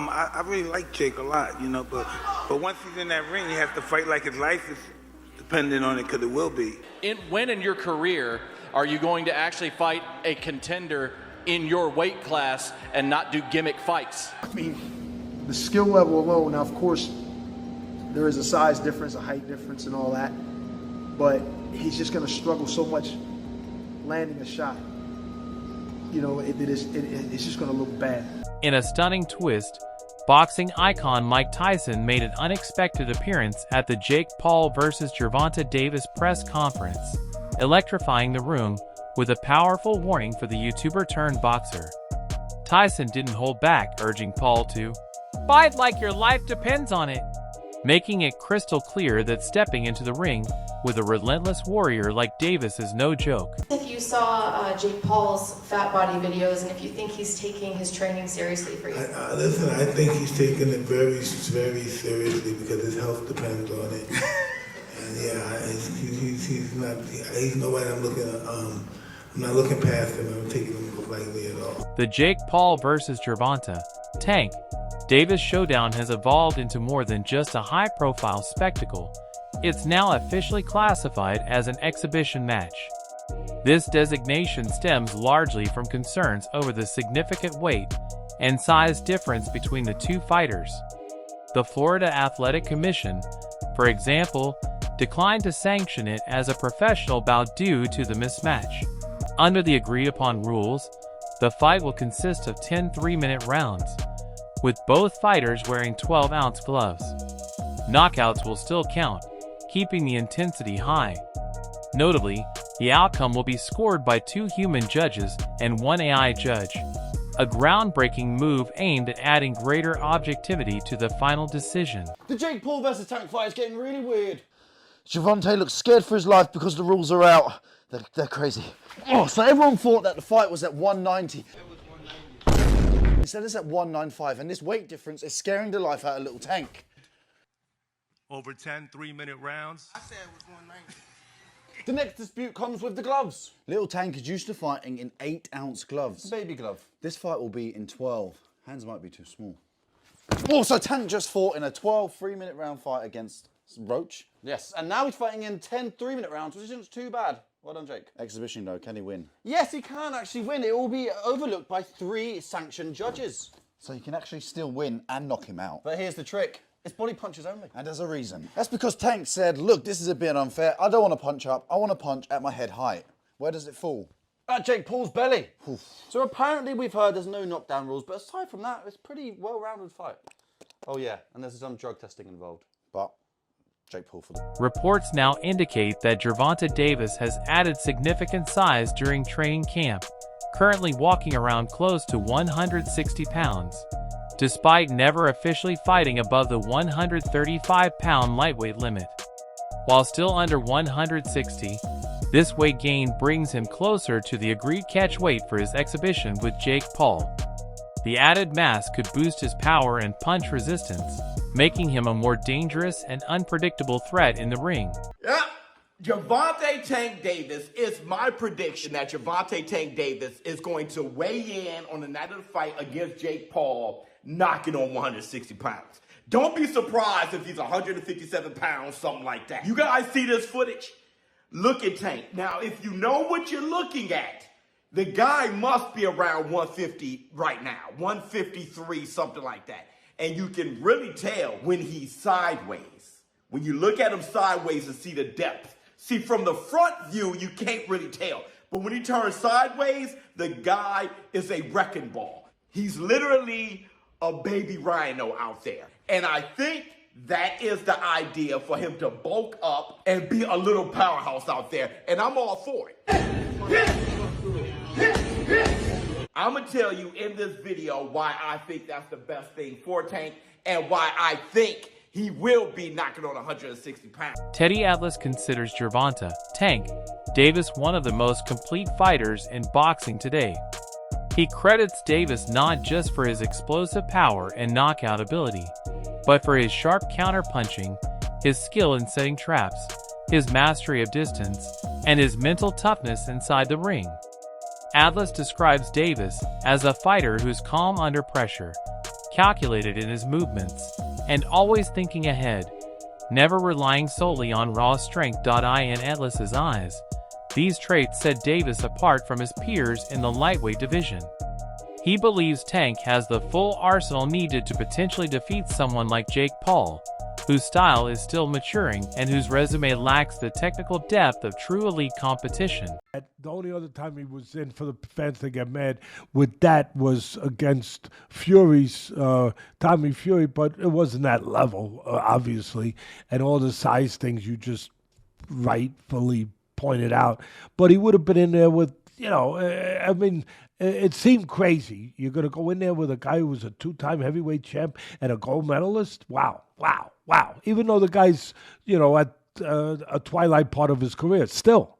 I really like Jake a lot, but once he's in that ring, he has to fight like his life is dependent on it, because it will be. When in your career are you going to actually fight a contender in your weight class and not do gimmick fights? I mean, the skill level alone, now of course, there is a size difference, a height difference and all that, but he's just going to struggle so much landing a shot. It's just going to look bad. In a stunning twist, boxing icon Mike Tyson made an unexpected appearance at the Jake Paul vs. Gervonta Davis press conference, electrifying the room with a powerful warning for the YouTuber-turned-boxer. Tyson didn't hold back, urging Paul to fight like your life depends on it, making it crystal clear that stepping into the ring with a relentless warrior like Davis is no joke. If you saw Jake Paul's fat body videos, and if you think he's taking his training seriously for you. Listen, I think he's taking it very, very seriously because his health depends on it. And yeah, he's nobody I'm not looking past him. I'm taking him lightly at all. The Jake Paul vs. Gervonta Tank Davis showdown has evolved into more than just a high-profile spectacle. It's now officially classified as an exhibition match. This designation stems largely from concerns over the significant weight and size difference between the two fighters. The Florida Athletic Commission, for example, declined to sanction it as a professional bout due to the mismatch. Under the agreed-upon rules, the fight will consist of 10 3-minute rounds, with both fighters wearing 12-ounce gloves. Knockouts will still count, keeping the intensity high. Notably, the outcome will be scored by 2 human judges and 1 AI judge, a groundbreaking move aimed at adding greater objectivity to the final decision. The Jake Paul vs. Tank fight is getting really weird. Gervonta looks scared for his life because the rules are out. They're crazy. Oh, so everyone thought that the fight was at 190. Instead it's at 195, and this weight difference is scaring the life out of little Tank. Over 10 3-minute rounds. I said it was 190. The next dispute comes with the gloves. Little Tank is used to fighting in 8-ounce gloves. Baby glove. This fight will be in 12. Hands might be too small. Also, Tank just fought in a 12 3-minute round fight against Roach. Yes, and now he's fighting in 10 3-minute rounds, which isn't too bad. Well done, Jake. Exhibition though, can he win? Yes, he can actually win. It will be overlooked by 3 sanctioned judges. So you can actually still win and knock him out. But here's the trick. It's body punches only. And there's a reason. That's because Tank said, look, this is a bit unfair. I don't want to punch up. I want to punch at my head height. Where does it fall? At Jake Paul's belly. Oof. So apparently we've heard there's no knockdown rules, but aside from that, it's a pretty well-rounded fight. Oh yeah, and there's some drug testing involved. But Jake Paul for the... Reports now indicate that Gervonta Davis has added significant size during training camp, currently walking around close to 160 pounds. Despite never officially fighting above the 135-pound lightweight limit. While still under 160, this weight gain brings him closer to the agreed catch weight for his exhibition with Jake Paul. The added mass could boost his power and punch resistance, making him a more dangerous and unpredictable threat in the ring. Yeah, Gervonta Tank Davis, it's my prediction that Gervonta Tank Davis is going to weigh in on the night of the fight against Jake Paul, knocking on 160 pounds. Don't be surprised if he's 157 pounds, something like that. You guys see this footage? Look at Tank. Now, if you know what you're looking at, the guy must be around 150 right now, 153, something like that. And you can really tell when he's sideways. When you look at him sideways and see the depth. See, from the front view, you can't really tell. But when he turns sideways, the guy is a wrecking ball. He's literally a baby rhino out there. And I think that is the idea for him to bulk up and be a little powerhouse out there. And I'm all for it. I'm going to tell you in this video why I think that's the best thing for Tank and why I think he will be knocking on 160 pounds. Teddy Atlas considers Gervonta Tank Davis one of the most complete fighters in boxing today. He credits Davis not just for his explosive power and knockout ability, but for his sharp counterpunching, his skill in setting traps, his mastery of distance, and his mental toughness inside the ring. Atlas describes Davis as a fighter who's calm under pressure, calculated in his movements, and always thinking ahead, never relying solely on raw strength. In Atlas's eyes, these traits set Davis apart from his peers in the lightweight division. He believes Tank has the full arsenal needed to potentially defeat someone like Jake Paul, whose style is still maturing and whose resume lacks the technical depth of true elite competition. The only other time he was in, for the fans to get mad with that, was against Fury's Tommy Fury, but it wasn't that level, obviously, and all the size things you just rightfully pointed out. But he would have been in there with, I mean, it seemed crazy. You're going to go in there with a guy who was a 2-time heavyweight champ and a gold medalist? Wow. Even though the guy's, at a twilight part of his career, still.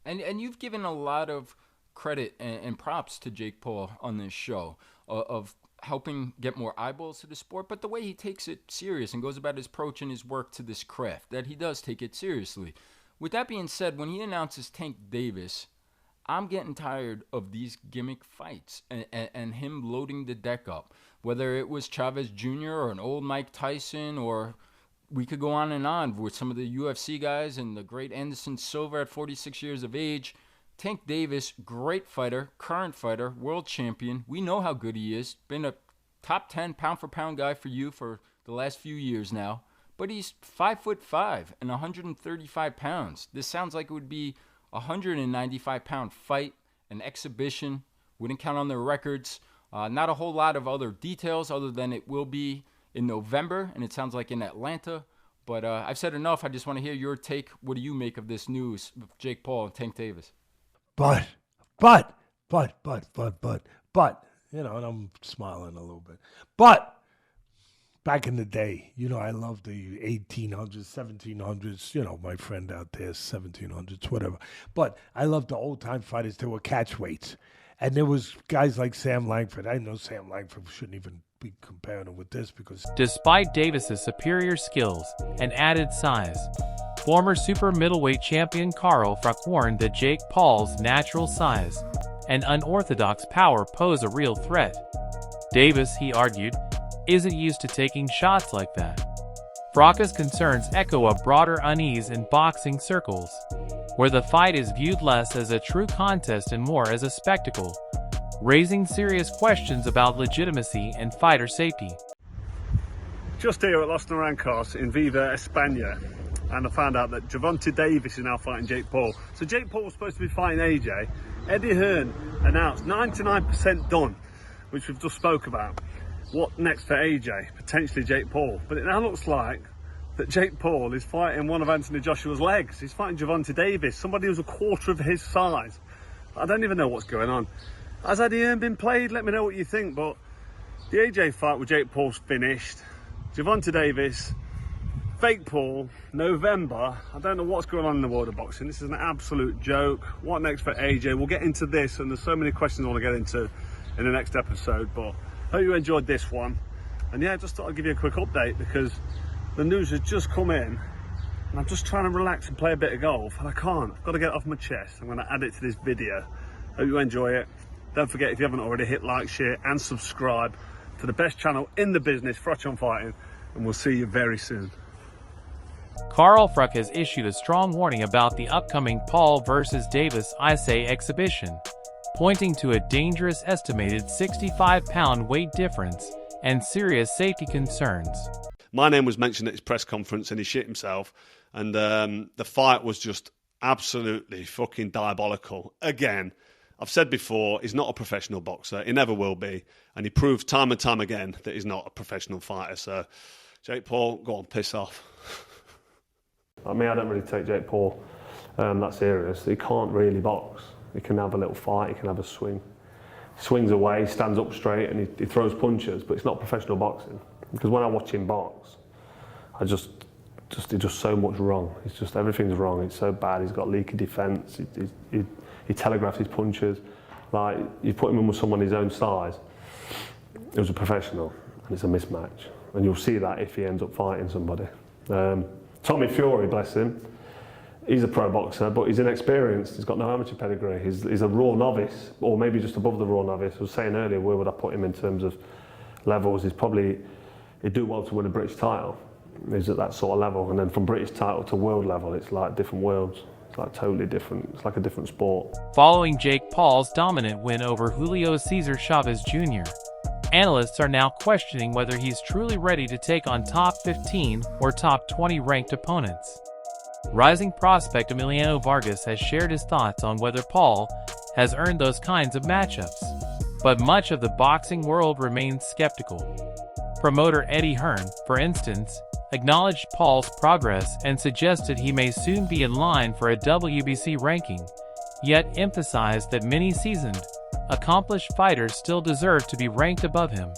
And you've given a lot of credit and props to Jake Paul on this show of helping get more eyeballs to the sport, but the way he takes it serious and goes about his approach and his work to this craft, that he does take it seriously. With that being said, when he announces Tank Davis, I'm getting tired of these gimmick fights and him loading the deck up. Whether it was Chavez Jr. or an old Mike Tyson, or we could go on and on with some of the UFC guys and the great Anderson Silva at 46 years of age. Tank Davis, great fighter, current fighter, world champion. We know how good he is. Been a top 10 pound-for-pound guy for you for the last few years now. But he's 5'5" and 135 pounds. This sounds like it would be a 195-pound fight, an exhibition. Wouldn't count on their records. Not a whole lot of other details other than it will be in November, and it sounds like in Atlanta. But I've said enough. I just want to hear your take. What do you make of this news with Jake Paul and Tank Davis? But, and I'm smiling a little bit. But back in the day, I love the 1800s, 1700s, my friend out there, 1700s, whatever. But I love the old-time fighters. They were catchweights. And there was guys like Sam Langford. I know Sam Langford shouldn't even be comparing him with this because... Despite Davis's superior skills and added size, former super middleweight champion Carl Fruck warned that Jake Paul's natural size and unorthodox power pose a real threat. Davis, he argued, isn't used to taking shots like that. Fruck's concerns echo a broader unease in boxing circles, where the fight is viewed less as a true contest and more as a spectacle, raising serious questions about legitimacy and fighter safety. Just here at Los Naranjos in Viva, España, and I found out that Gervonta Davis is now fighting Jake Paul. So Jake Paul was supposed to be fighting AJ. Eddie Hearn announced 99% done, which we've just spoke about. What next for AJ? Potentially Jake Paul. But it now looks like that Jake Paul is fighting one of Anthony Joshua's legs. He's fighting Gervonta Davis, somebody who's a quarter of his size. I don't even know what's going on. Has Eddie Hearn been played? Let me know what you think. But the AJ fight with Jake Paul's finished. Gervonta Davis, fake Paul, November. I don't know what's going on in the world of boxing. This is an absolute joke. What next for AJ? We'll get into this, and there's so many questions I want to get into in the next episode. But hope you enjoyed this one. And yeah, just thought I'd give you a quick update because the news has just come in and I'm just trying to relax and play a bit of golf and I can't. I've got to get it off my chest. I'm going to add it to this video. Hope you enjoy it. Don't forget, if you haven't already, hit like, share and subscribe to the best channel in the business, Frotch on Fighting, and we'll see you very soon. Carl Fruck has issued a strong warning about the upcoming Paul vs. Davis ISA exhibition, pointing to a dangerous estimated 65-pound weight difference and serious safety concerns. My name was mentioned at his press conference and he shit himself, and the fight was just absolutely fucking diabolical. Again, I've said before, he's not a professional boxer. He never will be, and he proves time and time again that he's not a professional fighter. So, Jake Paul, go on, piss off. I mean, I don't really take Jake Paul that serious. He can't really box. He can have a little fight, he can have a swing. He swings away, stands up straight, and he throws punches, but it's not professional boxing. Because when I watch him box, he does so much wrong. It's just, everything's wrong. It's so bad. He's got leaky defence. He telegraphs his punches. Like, you put him in with someone his own size, it was a professional, and it's a mismatch. And you'll see that if he ends up fighting somebody. Tommy Fury, bless him, he's a pro boxer, but he's inexperienced. He's got no amateur pedigree. He's a raw novice, or maybe just above the raw novice. I was saying earlier, where would I put him in terms of levels, he'd do well to win a British title. He's at that sort of level, and then from British title to world level, it's like different worlds. It's like totally different. It's like a different sport. Following Jake Paul's dominant win over Julio Cesar Chavez Jr., analysts are now questioning whether he's truly ready to take on top 15 or top 20 ranked opponents. Rising prospect Emiliano Vargas has shared his thoughts on whether Paul has earned those kinds of matchups, but much of the boxing world remains skeptical. Promoter Eddie Hearn, for instance, acknowledged Paul's progress and suggested he may soon be in line for a WBC ranking, yet emphasized that many seasoned, accomplished fighters still deserve to be ranked above him.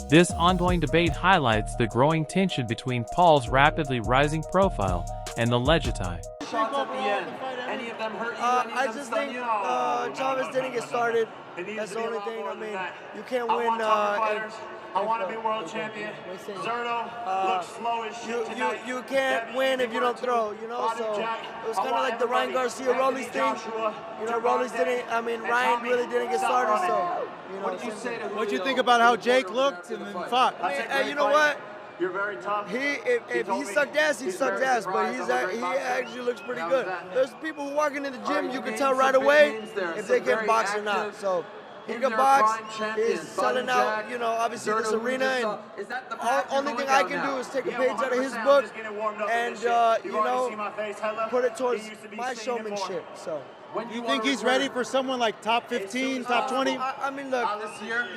This ongoing debate highlights the growing tension between Paul's rapidly rising profile and the legacy. Shots at the end. Any of them hurt you? I just think Chavez didn't get started. That's the only thing. I mean, you can't win. I want to be world champion. Zerto looks slow as shit tonight. You can't win if you don't throw, you know? So it was kind of like the Ryan Garcia Rollies thing. You know, Rollies didn't, I mean, Ryan really didn't get started, so, you know. What do you think about how Jake looked and fought? And you know what? You're very tough. If he sucked ass, he sucked ass, but he actually looks pretty good. There's people who walking in the gym, you can tell right away if they can box or not. So he can box, he's selling out, you know, obviously this arena, and only thing I can do is take a page out of his book and, you know, put it towards my showmanship, so. You think he's ready for someone like top 15, top 20? I mean, look,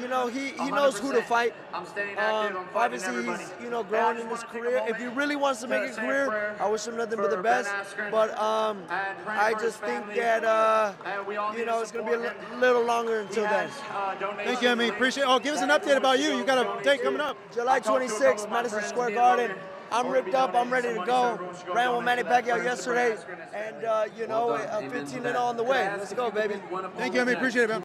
you know, he knows who to fight. Obviously, he's, you know, growing in his career. If he really wants to make a career, I wish him nothing but the best. But I just think that, you know, it's going to be a little longer until then. Thank you, Emmy. Appreciate it. Oh, give us an update about you. You got a date coming up. July 26th, Madison Square Garden. I'm ripped up. I'm ready to go. Ran with Manny Pacquiao yesterday, and you know, 15-0 on the way. Let's go, baby. Thank you, Emmy. Appreciate it, man.